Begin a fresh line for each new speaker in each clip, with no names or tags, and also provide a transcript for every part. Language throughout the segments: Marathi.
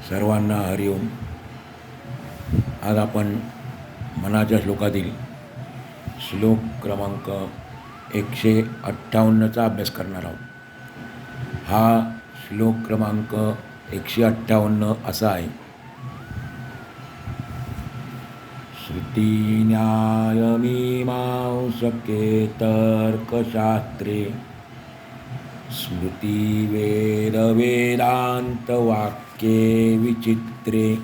सर्वांना हरिओम. आज आपण मनाच्या श्लोकातील श्लोक क्रमांक 158चा अभ्यास करणार आहोत. हा श्लोक क्रमांक 158 असा आहे. श्रुती न्याय मीमांसके तर्कशास्त्रे स्मृती वेद वेदांत वाक्ये विचित्रे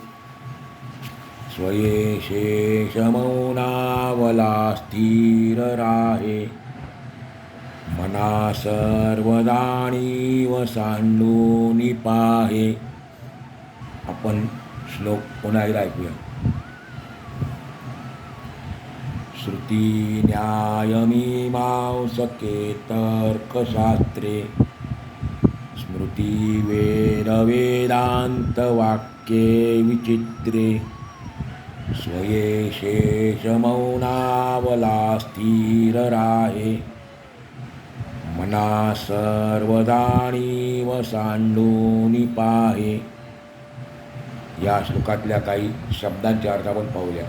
स्वये शेष मौनावला स्थिर राहे मना सर्वदाणीव सांडून पाहे. आपण श्लोक पुन्हा एकदा ऐकूया. श्रुती न्याय मीमांसके तर्कशास्त्रे स्मृती वेद वेदांत वाक्ये विचित्रे स्वये शेष मौनावला स्थिर राहे मना सर्वदाणीव सांडून पाहे. या श्लोकातल्या काही शब्दांचे अर्थ आपण पाहूया.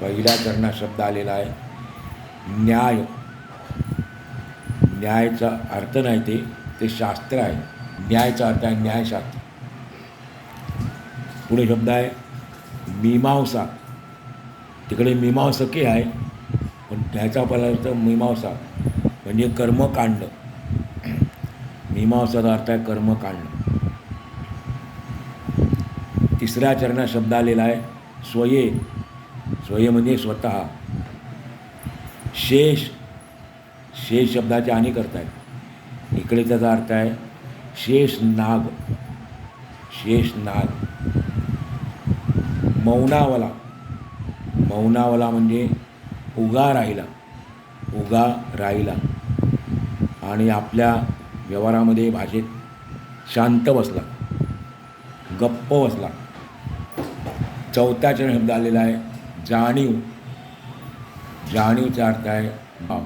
पहिल्या चरणात शब्द आलेला आहे न्याय. न्यायचा अर्थ नाही, ते शास्त्र आहे. न्यायचा अर्थ आहे न्यायशास्त्र. पुढे शब्द आहे मीमांसा. तिकडे मीमांसके आहे, पण त्याचा पहिला अर्थ मीमांसा म्हणजे कर्मकांड. मीमांसाचा अर्थ आहे कर्मकांड. तिसऱ्या चरणात शब्द आलेला आहे स्वये. स्वये म्हणजे स्वतः. शेष. शेष शब्दाचे अनेक अर्थ आहेत. इकडे त्याचा अर्थ आहे शेष नाग. शेष नाग. मौनावला. मौनावला म्हणजे उगा राहिला. उगा राहिला. आणि आपल्या व्यवहारामध्ये भाषेत शांत बसला, गप्प बसला. चौथ्या चरण शब्द आलेला आहे जाणीव. जाणीवचा अर्थ आहे भाव,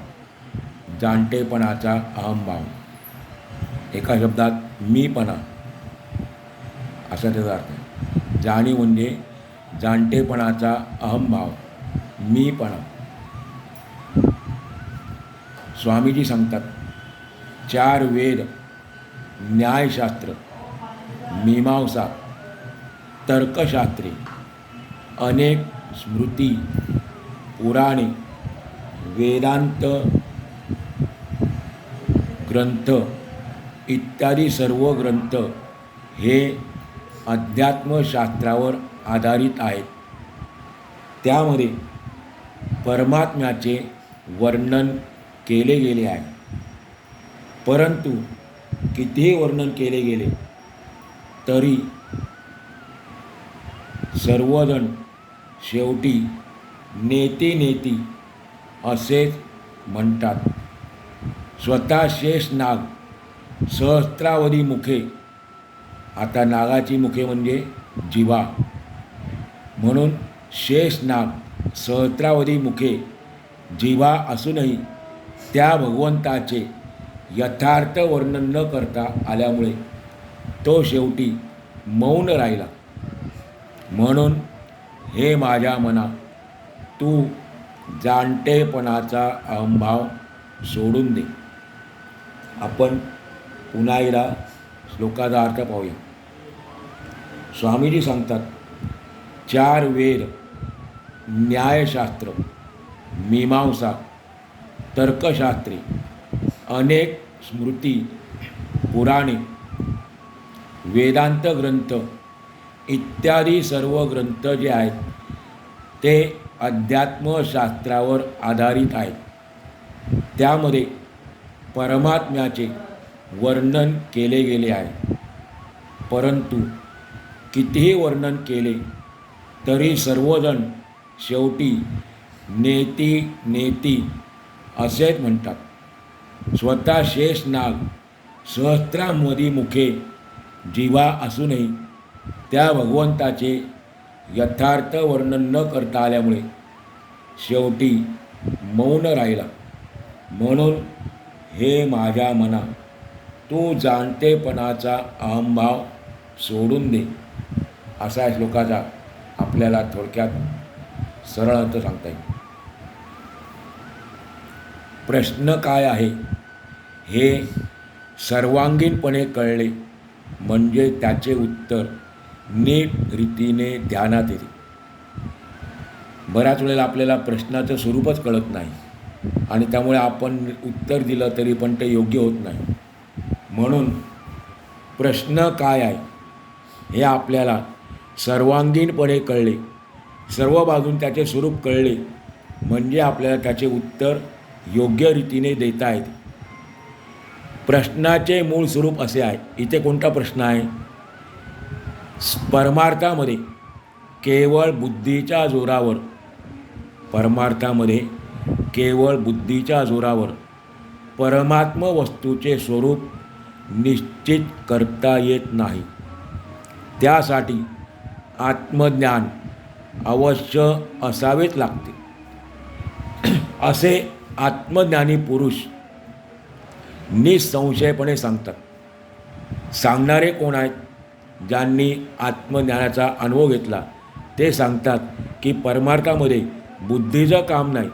जाणतेपणाचा अहमभाव. एका शब्दात मीपणा असा त्याचा अर्थ आहे. जाणीव म्हणजे जाणतेपणाचा अहमभाव, मीपणा. स्वामीजी सांगतात 4 वेद, न्यायशास्त्र, मीमांसा, तर्कशास्त्रे, अनेक स्मृती, पुराणे, वेदांत ग्रंथ इत्यादी सर्व ग्रंथ हे अध्यात्मशास्त्रावर आधारित आहेत. त्यामध्ये परमात्म्याचे वर्णन केले गेले आहे. परंतु कितीही वर्णन केले गेले तरी सर्वजण शेवटी नेती नेती असेच म्हणतात. स्वतः शेष नाग सहस्त्रावधी मुखे. आता नागाची मुखे म्हणजे जिव्हा, म्हणून शेष नाग सहस्त्रावधी मुखे जिव्हा असूनही त्या भगवंताचे यथार्थ वर्णन न करता आल्यामुळे तो शेवटी मौन राहिला. म्हणून हे माझ्या मना, तू जाणतेपणाचा अहंभाव सोडून दे. आपण पुन्हा एकदा श्लोकाचा अर्थ पाहूया. स्वामीजी सांगतात 4 वेद, न्यायशास्त्र, मीमांसा, तर्कशास्त्रे, अनेक स्मृती, पुराणे, वेदांत ग्रंथ इत्यादी सर्व ग्रंथ जे आहेत ते अध्यात्मशास्त्रावर आधारित आहेत. त्यामध्ये परमात्म्याचे वर्णन केले गेले आहे. परंतु कितीही वर्णन केले तरी सर्वजण शेवटी नेती नेती असेच म्हणतात. स्वतः शेष नाग सहस्त्रावधी मुखे जिव्हा असूनही त्या भगवंताचे यथार्थ वर्णन न करता आल्यामुळे शेवटी मौन राहिला. म्हणून हे माझ्या मना, तू जाणतेपणाचा अहंभाव सोडून दे, असा या श्लोकाचा आपल्याला थोडक्यात सरळ अर्थ सांगता येईल. प्रश्न काय आहे हे सर्वांगीणपणे कळले म्हणजे त्याचे उत्तर नीट रीतीने ध्यानात येते. बऱ्याच वेळेला आपल्याला प्रश्नाचं स्वरूपच कळत नाही आणि त्यामुळे आपण उत्तर दिलं तरी पण ते योग्य होत नाही. म्हणून प्रश्न काय आहे हे आपल्याला सर्वांगीणपणे कळले, सर्व बाजून त्याचे स्वरूप कळले म्हणजे आपल्याला त्याचे उत्तर योग्य रीतीने देता येते. प्रश्नाचे मूळ स्वरूप असे आहे. इथे कोणता प्रश्न आहे? परमार्थामध्ये केवळ बुद्धीच्या जोरावर, परमार्थामध्ये केवळ बुद्धीच्या जोरावर परमात्म वस्तूचे स्वरूप निश्चित करता येत नाही. त्यासाठी आत्मज्ञान अवश्य असावेच लागते. असे आत्मज्ञानी पुरुष निसंशयपणे सांगतात. सांगणारे कोण आहेत? ज्यांनी आत्मज्ञानाचा अनुभव घेतला ते सांगतात की परमार्थामध्ये बुद्धीचं काम नाही.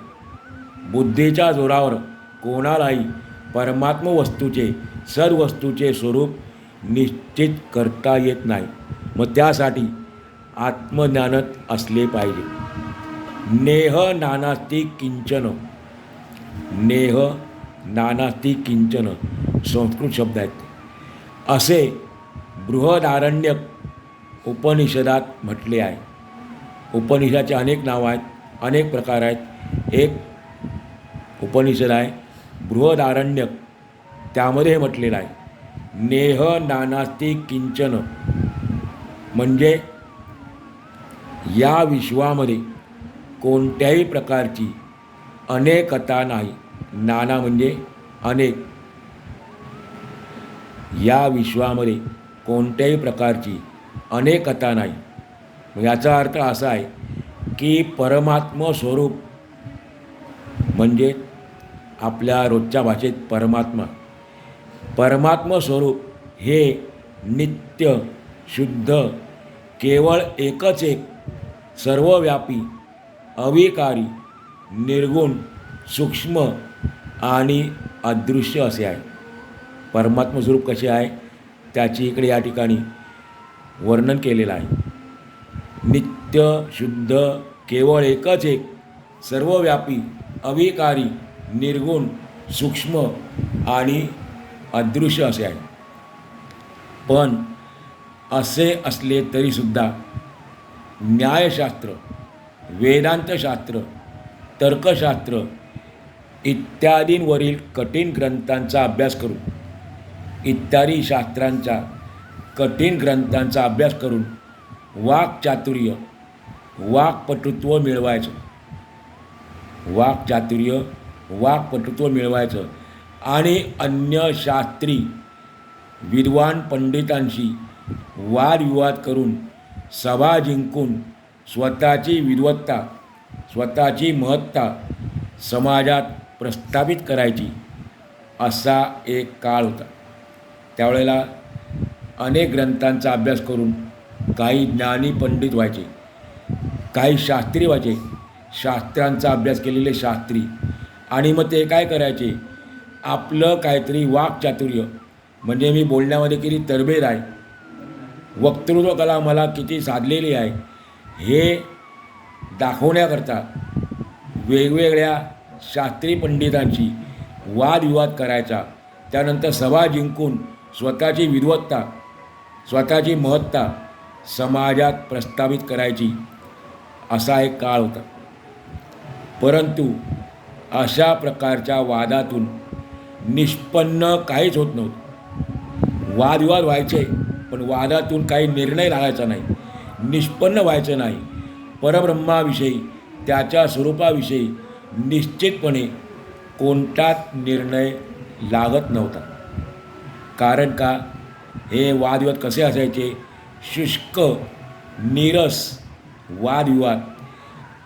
बुद्धीच्या जोरावर कोणालाही परमात्म वस्तूचे, सद्वस्तूचे स्वरूप निश्चित करता येत नाही. मग त्यासाठी आत्मज्ञानच असले पाहिजे. नेह नानास्ति किंचन, नेह नानास्ति किंचन संस्कृत शब्द आहेत. असे बृहदारण्यक उपनिषदात म्हटले आहे. उपनिषदाचे अनेक नावं आहेत, अनेक प्रकार आहेत. एक उपनिषद आहे बृहदारण्यक, त्यामध्ये हे म्हटलेलं आहे नेह नानास्ति किंचन, म्हणजे या विश्वामध्ये कोणत्याही प्रकारची अनेकता नाही. नाना म्हणजे अनेक. या विश्वामध्ये कोणत्याही प्रकारची अनेकता नाही. याचा अर्थ असा आहे की परमात्म स्वरूप म्हणजे आपल्या रोजच्या भाषेत परमात्मा, परमात्म स्वरूप हे नित्य, शुद्ध, केवळ एकच एक, सर्वव्यापी, अविकारी, निर्गुण, सूक्ष्म आणि अदृश्य असे आहे. परमात्म स्वरूप कसे आहे त्याची इकडे या ठिकाणी वर्णन केलेलं आहे. नित्य, शुद्ध, केवळ एकच एक, सर्वव्यापी, अविकारी, निर्गुण, सूक्ष्म आणि अदृश्य असे आहे. पण असे असले तरीसुद्धा न्यायशास्त्र, वेदांतशास्त्र, तर्कशास्त्र इत्यादींवरील कठीण ग्रंथांचा अभ्यास करून, इत्यादी शास्त्रांचा कठीण ग्रंथांचा अभ्यास करून वाक्चातुर्य, वाक्पटुत्व मिळवायचं, वाक्चातुर्य, वाक्पटुत्व मिळवायचं आणि अन्य शास्त्री विद्वान पंडितांशी वादविवाद करून सभा जिंकून स्वतःची विद्वत्ता, स्वतःची महत्ता समाजात प्रस्थापित करायची, असा एक काळ होता. त्यावेळेला अनेक ग्रंथांचा अभ्यास करून काही ज्ञानी पंडित व्हायचे, काही शास्त्री व्हायचे, शास्त्रांचा अभ्यास केलेले शास्त्री. आणि मग ते काय करायचे, आपलं काहीतरी वाक्चातुर्य म्हणजे मी बोलण्यामध्ये किती तरबेज आहे, वक्तृत्व कला मला किती साधलेली आहे हे दाखवण्याकरता वेगवेगळ्या शास्त्री पंडितांशी वादविवाद करायचा. त्यानंतर सभा जिंकून स्वतःची विद्वत्ता, स्वतःची महत्ता समाजात प्रस्थापित करायची, असा एक काळ होता. परंतु अशा प्रकारच्या वादातून निष्पन्न काहीच होत नव्हतं. वादविवाद व्हायचे पण वादातून काही निर्णय लागायचा नाही, निष्पन्न व्हायचं नाही. परब्रह्माविषयी, त्याच्या स्वरूपाविषयी निश्चितपणे कोणताच निर्णय लागत नव्हता. कारण का, हे वादविवाद कसे असायचे, शुष्क, नीरस वादविवाद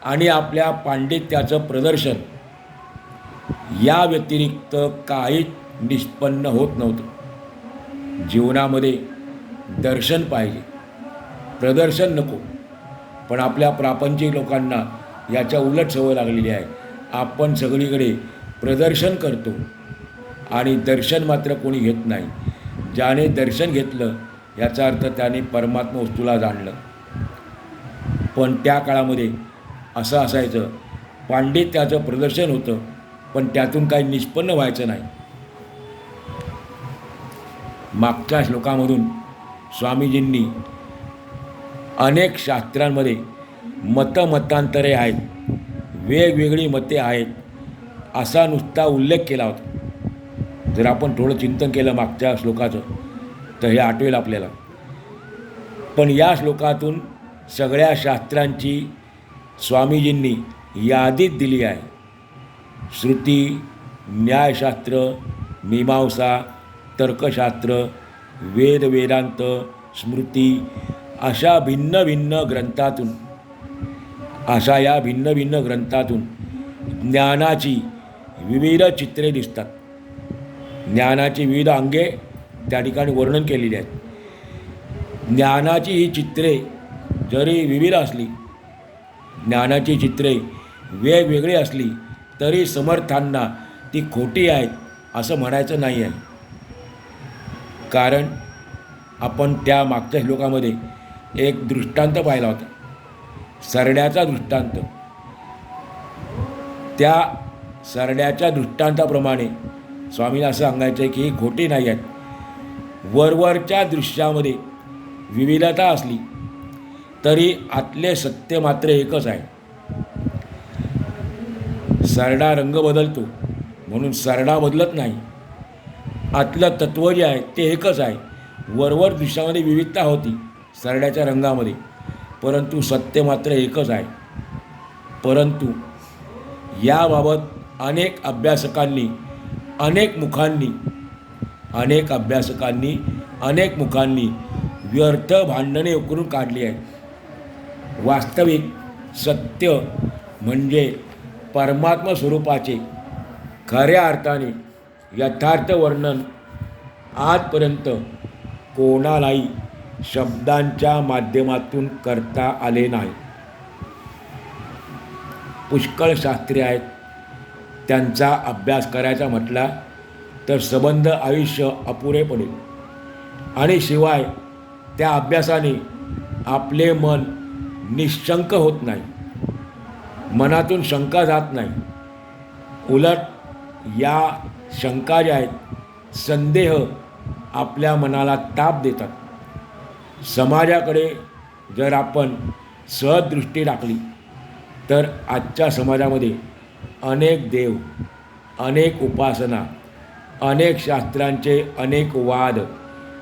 आणि आपल्या पांडित्याचं प्रदर्शन या व्यतिरिक्त काहीच निष्पन्न होत नव्हतं. जीवनामध्ये दर्शन पाहिजे, प्रदर्शन नको. पण आपल्या प्रापंचिक लोकांना याच्या उलट सवय लागलेली आहे. आपण सगळीकडे प्रदर्शन करतो आणि दर्शन मात्र कोणी घेत नाही. ज्याने दर्शन घेतलं याचा अर्थ त्याने परमात्मा वस्तूला जाणलं. पण त्या काळामध्ये असं असायचं, पांडित्याचं प्रदर्शन होतं पण त्यातून काही निष्पन्न व्हायचं नाही. मागच्या श्लोकामधून स्वामीजींनी अनेक शास्त्रांमध्ये मतमतांतरे आहेत, वेगवेगळी मते आहेत असा नुसता उल्लेख केला होता. जर आपण थोडं चिंतन केलं मागच्या श्लोकाचं तर हे आठवेल आपल्याला. पण या श्लोकातून सगळ्या शास्त्रांची स्वामीजींनी यादीच दिली आहे. श्रुती, न्यायशास्त्र, मीमांसा, तर्कशास्त्र, वेद, वेदांत, स्मृती अशा भिन्न भिन्न ग्रंथातून ज्ञानाची विविध चित्रे दिसतात. ज्ञानाची विविध अंगे त्या ठिकाणी वर्णन केलेली आहेत. ज्ञानाची ही चित्रे जरी विविध असली, ज्ञानाची चित्रे वेगवेगळी असली तरी समर्थांना ती खोटी आहेत असं म्हणायचं नाही आहे. कारण आपण त्या मागच्या श्लोकामध्ये एक दृष्टांत पाहिला होता, सरड्याचा दृष्टांत. त्या सरड्याच्या दृष्टांताप्रमाणे स्वामींना असं सांगायचं आहे की ही खोटी नाही आहेत. वरवरच्या दृश्यामध्ये विविधता असली तरी आतले सत्य मात्र एकच आहे. सरडा रंग बदलतो म्हणून सरडा बदलत नाही. आतलं तत्त्व जे आहे ते एकच आहे. वरवर दृश्यामध्ये विविधता होती सरड्याच्या रंगामध्ये, परंतु सत्य मात्र एकच आहे. परंतु याबाबत अनेक अभ्यासकांनी अनेक मुखांनी व्यर्थ भांडणे उकरून काढली आहेत. वास्तविक सत्य म्हणजे परमात्मा स्वरूपाचे खऱ्या अर्थाने यथार्थ वर्णन आजपर्यंत कोणालाही शब्दांच्या माध्यमातून करता आले नाही. पुष्कळ शास्त्रे आहेत, त्यांचा अभ्यास करायचा म्हटला तर संबंध आयुष्य अपुरे पडेल. आणि शिवाय त्या अभ्यासाने आपले मन निशंक होत नाही, मनातून शंका जात नाही. उलट या शंका ज्या आहेत, संदेह आपल्या मनाला ताप देतात. समाजाकडे जर आपण सहज दृष्टी टाकली तर आजच्या समाजामध्ये अनेक देव, अनेक उपासना, अनेक शास्त्रांचे अनेक वाद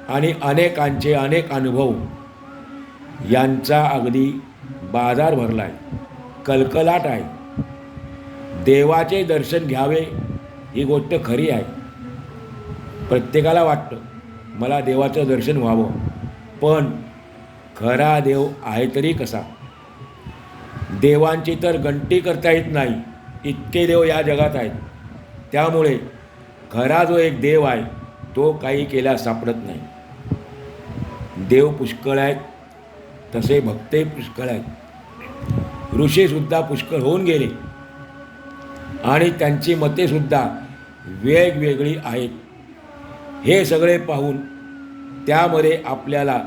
आणि अनेकांचे अनेक अनुभव यांचा अगदी बाजार भरला आहे, कलकलाट आहे. देवाचे दर्शन घ्यावे ही गोष्ट खरी आहे. प्रत्येकाला वाटतं मला देवाचं दर्शन व्हावं, पण खरा देव आहे तरी कसा? देवांची तर गणती करता येत नाही, इतके देव या जगात आहेत. त्यामुळे खरा जो एक देव आहे तो काही केल्यास सापडत नाही. देव पुष्कळ आहेत, तसे भक्तही पुष्कळ आहेत. ऋषीसुद्धा पुष्कळ होऊन गेले आणि त्यांची मतेसुद्धा वेगवेगळी आहेत. हे सगळे पाहून त्यामध्ये आपल्याला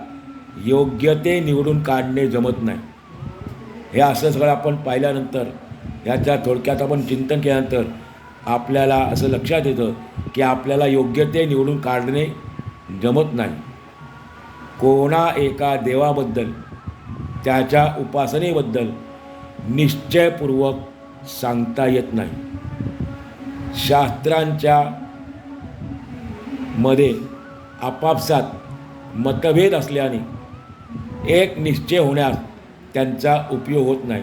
योग्य ते निवडून काढणे जमत नाही. हे असं सगळं आपण पाहिल्यानंतर, याच्या थोडक्यात आपण चिंतन केल्यानंतर आपल्याला असं लक्षात येतं की आपल्याला योग्य ते निवडून काढणे जमत नाही. कोणा एका देवाबद्दल, त्याच्या उपासनेबद्दल निश्चयपूर्वक सांगता येत नाही. शास्त्रांच्या मध्ये आपापसात मतभेद असल्याने एक निश्चय होण्यास त्यांचा उपयोग होत नाही.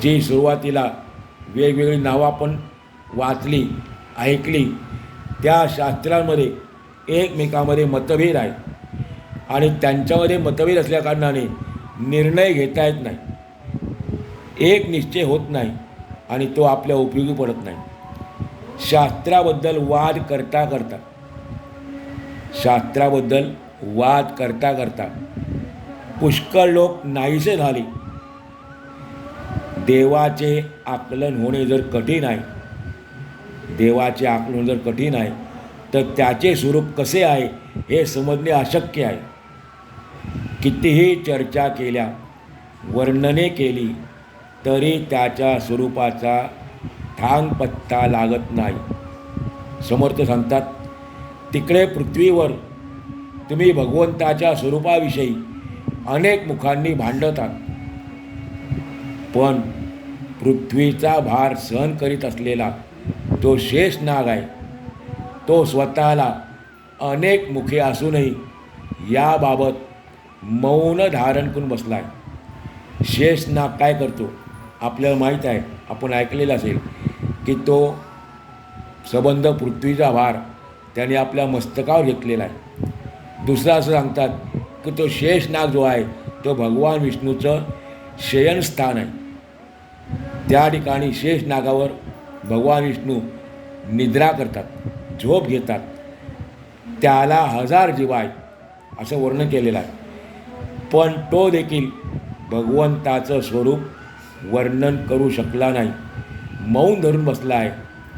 जी सुरुवातीला वेगवेगळी नावं आपण वाचली, ऐकली, त्या शास्त्रांमध्ये एकमेकांमध्ये मतभेद आहे आणि त्यांच्यामध्ये मतभेद असल्याकारणाने निर्णय घेता येत नाही, एक निश्चय होत नाही आणि तो आपल्या उपयोगी पडत नाही. शास्त्राबद्दल वाद करता करता पुष्कळ लोक नाहीसे झाले. देवाचे आकलन होणे जर कठीण आहे, देवाचे आकलन जर कठीण आहे, तर त्याचे स्वरूप कसे आहे हे समजणे अशक्य आहे. कितीही चर्चा केल्या, वर्णने केली, तरी त्याच्या स्वरूपाचा ठाम पत्ता लागत नाही. समर्थ सांगतात, तिकडे पृथ्वीवर तुम्ही भगवंताच्या स्वरूपाविषयी अनेक मुखांनी भांडतात, पण पृथ्वीचा भार सहन करीत असलेला तो शेषनाग आहे, तो स्वतःला अनेक मुखे असूनही याबाबत मौन धारण करून बसला आहे. शेषनाग काय करतो आपल्याला माहीत आहे, आपण ऐकलेलं असेल की तो संबंध पृथ्वीचा भार त्याने आपल्या मस्तकावर घेतलेला आहे. दुसरं असं सांगतात की तो शेषनाग जो आहे तो भगवान विष्णूचं शयनस्थान आहे. त्या ठिकाणी शेषनागावर भगवान विष्णू निद्रा करतात, झोप घेतात. त्याला 1000 जीव आहेत असं वर्णन केलेलं आहे. पण तो देखील भगवंताचं स्वरूप वर्णन करू शकला नाही, मौन धरून बसला आहे.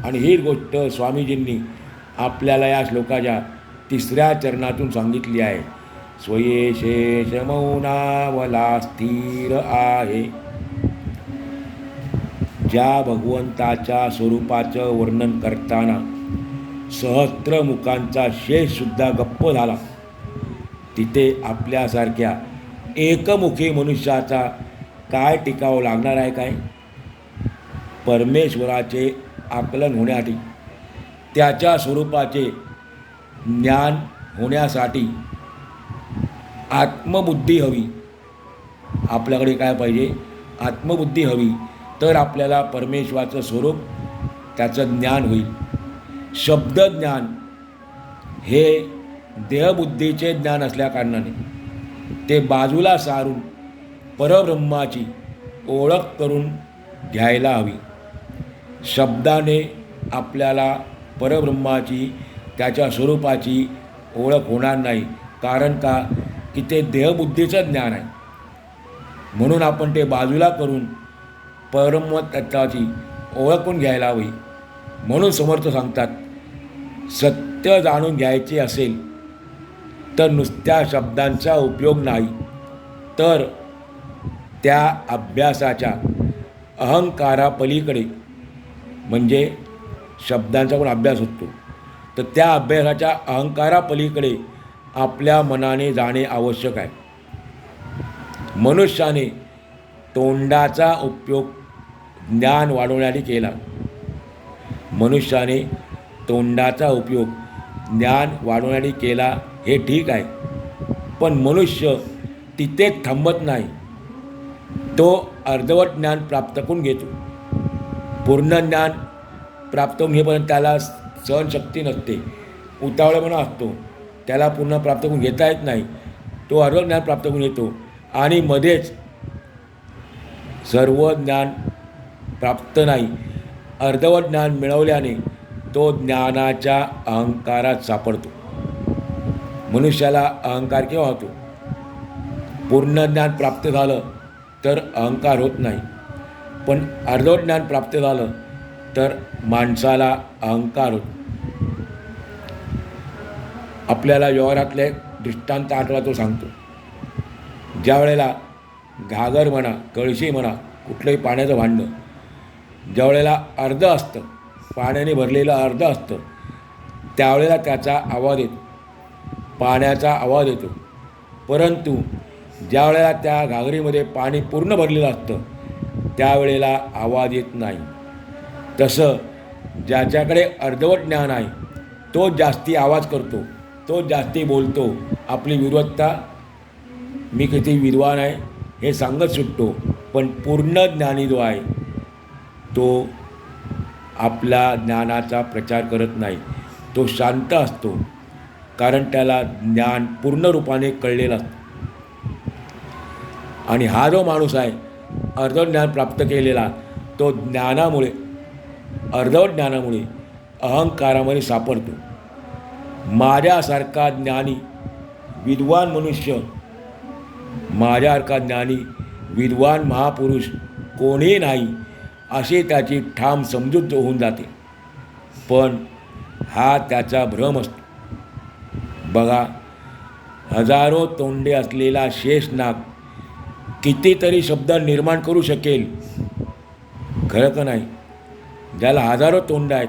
आणि ही गोष्ट स्वामीजींनी आपल्याला या श्लोकाच्या 3ऱ्या चरणातून सांगितली आहे. स्वये शेष मौनावला स्थिर आहे. ज्या भगवंताच्या स्वरूपाचं वर्णन करताना सहस्त्रमुखांचा शेषसुद्धा गप्प झाला, तिथे आपल्यासारख्या एकमुखी मनुष्याचा काय टिकाव लागणार आहे काय? परमेश्वराचे आकलन होण्यासाठी, त्याच्या स्वरूपाचे ज्ञान होण्यासाठी आत्मबुद्धी हवी. आपल्याकडे काय पाहिजे? आत्मबुद्धी हवी. तर आपल्याला परमेश्वराचं स्वरूप, त्याचं ज्ञान होईल. शब्दज्ञान हे देहबुद्धीचे ज्ञान असल्याकारणाने ते बाजूला सारून परब्रह्माची ओळख करून घ्यायला हवी. शब्दाने आपल्याला परब्रह्माची, त्याच्या स्वरूपाची ओळख होणार नाही. कारण का? की ते देहबुद्धीचं ज्ञान आहे. म्हणून आपण ते बाजूला करून परब्रह्म तत्वाची ओळख करून घ्यायला हवी. म्हणून समर्थ सांगतात, सत्य जाणून घ्यायचे असेल तर नुसत्या शब्दांचा उपयोग नाही, तर त्या अभ्यासाच्या अहंकारापलीकडे, म्हणजे शब्दांचा पण अभ्यास होतो, तर त्या अभ्यासाच्या अहंकारापलीकडे आपल्या मनाने जाणे आवश्यक आहे. मनुष्याने तोंडाचा उपयोग ज्ञान वाढवण्यासाठी केला. मनुष्याने तोंडाचा उपयोग ज्ञान वाढवण्यासाठी केला हे ठीक आहे, पण मनुष्य तिथेच थांबत नाही. तो अर्धवट ज्ञान प्राप्त करून घेतो. पूर्ण ज्ञान प्राप्त करून घेपर्यंत त्याला सहनशक्ती नसते, उतावळेपणा असतो, त्याला पूर्ण प्राप्त करून घेता येत नाही. तो अर्धवट ज्ञान प्राप्त करून घेतो आणि मध्येच सर्व ज्ञान प्राप्त नाही. अर्धवट ज्ञान मिळवल्याने तो ज्ञानाच्या अहंकारात सापडतो. मनुष्याला अहंकार केव्हा होतो? पूर्ण ज्ञान प्राप्त झालं तर अहंकार होत नाही, पण अर्धवट ज्ञान प्राप्त झालं तर माणसाला अहंकार होतो. आपल्याला व्यवहारातले दृष्टांत आठवा तो सांगतो. ज्या वेळेला घागर म्हणा, कळशी म्हणा, कुठलंही पाण्याचं भांडं ज्या वेळेला अर्ध असतं, पाण्याने भरलेलं अर्ध असतं, त्यावेळेला त्याचा आवाज येतो, पाण्याचा आवाज येतो. परंतु ज्या वेळेला त्या घागरीमध्ये पाणी पूर्ण भरलेलं असतं त्यावेळेला आवाज येत नाही. तसं ज्याच्याकडे अर्धवट ज्ञान आहे तो जास्ती आवाज करतो, तो जास्ती बोलतो, आपली विद्वत्ता, मी किती विद्वान आहे हे सांगत सुटतो. पण पूर्ण ज्ञानी जो आहे तो आपला ज्ञानाचा प्रचार करत नाही, तो शांत असतो, कारण त्याला ज्ञान पूर्ण रूपाने कळलेलं असतं. आणि हा जो माणूस आहे अर्धवट ज्ञान प्राप्त केलेला, तो ज्ञानामुळे, अर्धवट ज्ञानामुळे अहंकारामध्ये सापडतो. माझ्यासारखा ज्ञानी विद्वान मनुष्य, माझ्यासारखा ज्ञानी विद्वान महापुरुष कोणी नाही अशी त्याची ठाम समजूत होऊन जाते. पण हा त्याचा भ्रम असतो. बघा, हजारो तोंडे असलेला शेषनाग कितीतरी शब्द निर्माण करू शकेल, खरं का नाही? ज्याला हजारो तोंड आहेत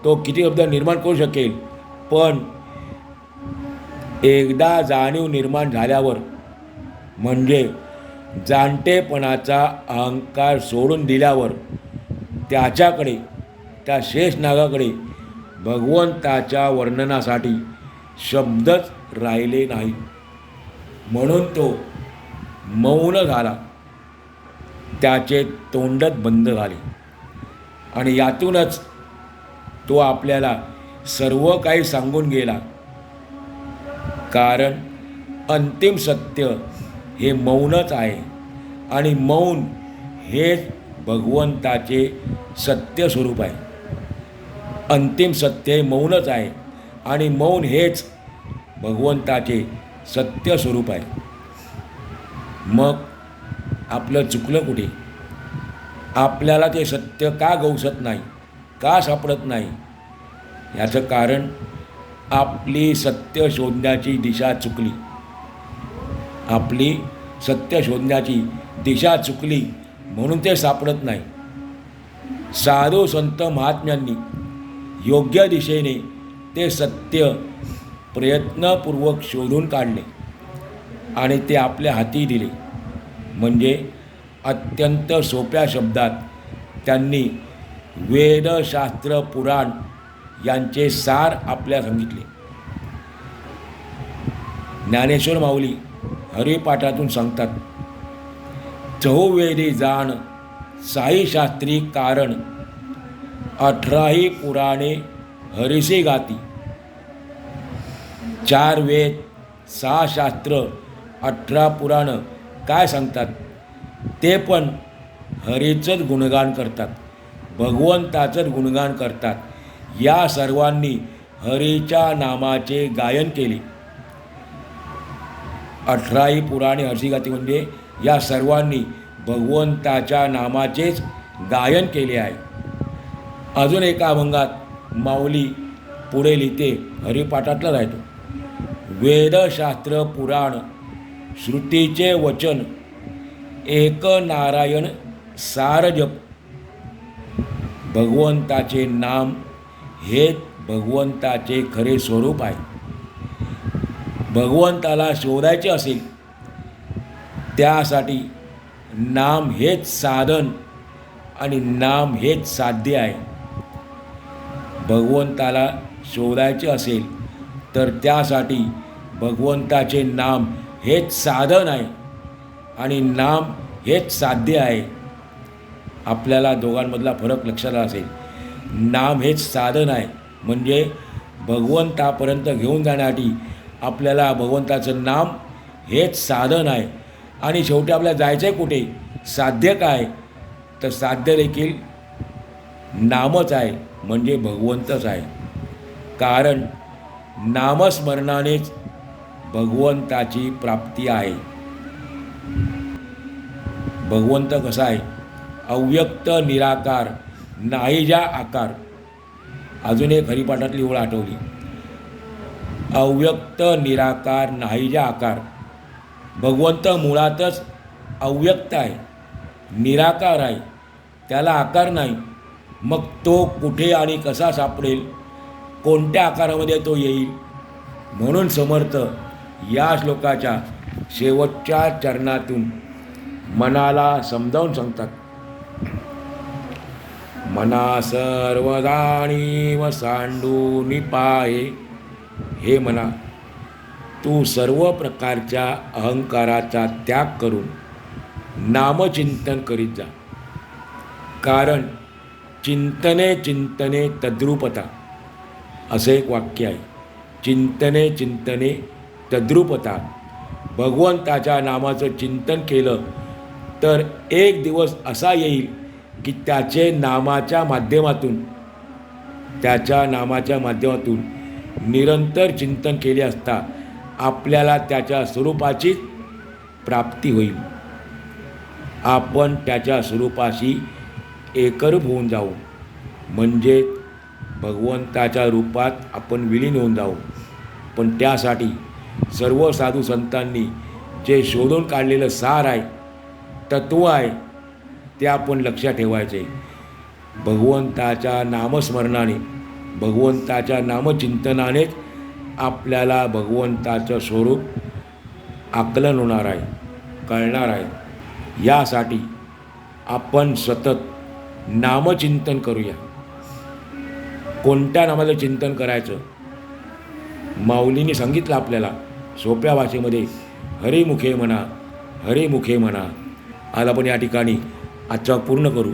तो किती शब्द निर्माण करू शकेल, पण एकदा जाणीव निर्माण झाल्यावर, म्हणजे जाणतेपणाचा अहंकार सोडून दिल्यावर, त्याच्याकडे, त्या शेषनागाकडे भगवंताच्या वर्णनासाठी शब्दच राहिले नाही. म्हणून तो मौन झाला, त्याचे तोंडच बंद झाले. आणि यातूनच तो आपल्याला सर्व काही सांगून गेला. कारण अंतिम सत्य हे मौनच आहे आणि मौन हेच भगवंताचे सत्य स्वरूप आहे. अंतिम सत्य हे मौनच आहे आणि मौन हेच भगवंताचे सत्य स्वरूप आहे. मग आपलं चुकलं कुठे? आपल्याला ते सत्य का गवसत नाही, का सापडत नाही? याचं कारण आपली सत्य शोधण्याची दिशा चुकली. आपली सत्य शोधण्याची दिशा चुकली म्हणून ते सापडत नाही. साधू संत महात्म्यांनी योग्य दिशेने ते सत्य प्रयत्नपूर्वक शोधून काढले आणि ते आपल्या हाती दिले. म्हणजे अत्यंत सोप्या शब्दात त्यांनी वेद, शास्त्र, पुराण यांचे सार आपल्या सांगितले. ज्ञानेश्वर माऊली हरिपाठातून सांगतात, चहुवेदी जाण साई शास्त्री कारण, 18ही पुराणे हरिसी गाती. 4 वेद, 6 शास्त्र, 18 पुराणं काय सांगतात? ते पण हरीचंच गुणगान करतात, भगवंताचंच गुणगान करतात. या सर्वांनी हरीच्या नामाचे गायन केले. 18ही पुराणे हरिसी गाती म्हणजे या सर्वांनी भगवंताच्या नामाचेच गायन केले आहे. अजून एका अभंगात माऊली पुढे लिहिते, हरिपाठातला राहतो, वेद शास्त्र पुराण श्रुतीचे वचन, एक नारायण सार जप. भगवंताचे नाम हे भगवंताचे खरे स्वरूप आहे. भगवंताला शोधायचे असेल त्यासाठी नाम हेच साधन आणि नाम हेच साध्य आहे. भगवंताला शोधायचे असेल तर त्यासाठी भगवंताचे नाम हेच साधन आहे आणि नाम हेच साध्य आहे. आपल्याला दोघांमधला फरक लक्षात असेल. नाम हेच साधन आहे म्हणजे भगवंतापर्यंत घेऊन जाण्यासाठी आपल्याला भगवंताचं नाम हेच साधन आहे. आणि शेवटी आपल्याला जायचं आहे कुठे? साध्य काय? तर साध्य देखील नामच आहे म्हणजे भगवंतच आहे. कारण नामस्मरणानेच भगवंताची प्राप्ती आहे. भगवंत कसा आहे? अव्यक्त निराकार, नाहीजा आकार. अजून एक हरिपाठातली ओळ आठवली, अव्यक्त निराकार नाहीजा आकार. भगवंत मुळातच अव्यक्त आहे, निराकार आहे, त्याला आकार नाही. मग तो कुठे आणि कसा सापडेल? कोणत्या आकारामध्ये तो येईल? म्हणून समर्थ या श्लोकाच्या शेवटच्या चरणातून मनाला समजावून सांगतात, मना सर्वदाणीव सांडूनि पाये. हे मना, तू सर्व प्रकारच्या अहंकाराचा त्याग करून नामचिंतन करीत जा. कारण चिंतने चिंतने तद्रूपता असं एक वाक्य आहे. चिंतने चिंतने तद्रूपता. भगवंताच्या नामाचं चिंतन केलं तर एक दिवस असा येईल की त्याच्या नामाच्या माध्यमातून निरंतर चिंतन केले असता आपल्याला त्याच्या स्वरूपाचीच प्राप्ती होईल. आपण त्याच्या स्वरूपाशी एकरूप होऊन जाऊ, म्हणजे भगवंताच्या रूपात आपण विलीन होऊन जाऊ. पण त्यासाठी सर्व साधू संतांनी जे शोधून काढलेलं सार आहे, तत्त्व आहे, ते आपण लक्षात ठेवायचे. भगवंताच्या नामस्मरणाने, भगवंताच्या नामचिंतनानेच आपल्याला भगवंताचं स्वरूप आकलन होणार आहे, कळणार आहे. यासाठी आपण सतत नामचिंतन करूया. कोणत्या नामाचं चिंतन करायचं? माऊलीने सांगितलं आपल्याला सोप्या भाषेमध्ये, हरिमुखे म्हणा, हरिमुखे म्हणा. आज आपण या ठिकाणी आजचा पूर्ण करू.